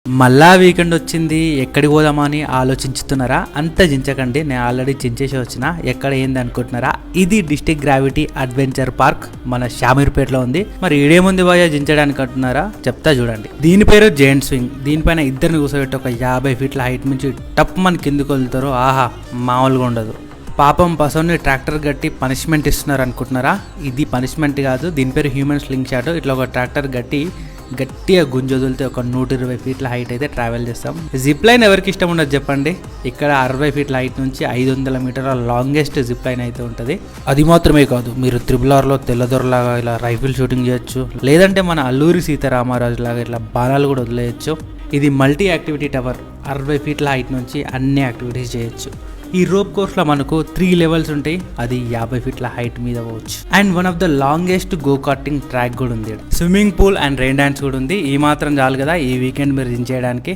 మళ్ళా వీకెండ్ వచ్చింది, ఎక్కడికి పోదామని ఆలోచించుతున్నారా? అంత చించకండి, నేను ఆల్రెడీ చించేసి వచ్చిన. ఎక్కడ ఏంది అనుకుంటున్నారా? ఇది డిస్ట్రిక్ట్ గ్రావిటీ అడ్వెంచర్ పార్క్ మన షామీర్పేటలో ఉంది. మరి ఈడేముంది భయ చించడానికి అంటున్నారా? చెప్తా చూడండి. దీని పేరు జెయింట్ స్వింగ్. దీనిపైన ఇద్దరిని కూర్చోబెట్టి ఒక 50 ఫీట్ల హైట్ నుంచి టప్ మన కిందకు వెళ్తారు. ఆహా, మామూలుగా ఉండదు. పాపం పసోని ట్రాక్టర్ గట్టి పనిష్మెంట్ ఇస్తున్నారు అనుకుంటున్నారా? ఇది పనిష్మెంట్ కాదు, దీని పేరు హ్యూమన్ స్లింగ్ షాట్. ఇట్లా ఒక ట్రాక్టర్ గట్టిగా గుంజొదిలితే ఒక 120 ఫీట్ల హైట్ అయితే ట్రావెల్ చేస్తాం. జిప్ లైన్ ఎవరికి ఇష్టం ఉండదు చెప్పండి? ఇక్కడ 60 ఫీట్ల హైట్ నుంచి 500 మీటర్ల లాంగెస్ట్ జిప్ లైన్ అయితే ఉంటుంది. అది మాత్రమే కాదు, మీరు త్రిబులార్లో తెల్లదొరలాగా ఇలా రైఫిల్ షూటింగ్ చేయొచ్చు, లేదంటే మన అల్లూరి సీతారామరాజు లాగా ఇట్లా బాణాలు కూడా వదిలేయచ్చు. ఇది మల్టీ యాక్టివిటీ టవర్. 60 ఫీట్ల హైట్ నుంచి అన్ని యాక్టివిటీస్ చేయొచ్చు. ఈ రోప్ కోర్స్ లో మనకు 3 లెవెల్స్ ఉంటాయి. అది 50 ఫీట్ల హైట్ మీద పోవచ్చు. And one of the longest go karting track కూడా ఉంది. Swimming pool and rain dance కూడా ఉంది. ఈ మాత్రం చాలు కదా ఈ వీకెండ్ మీరు ఎంజాయ్ చేయడానికి.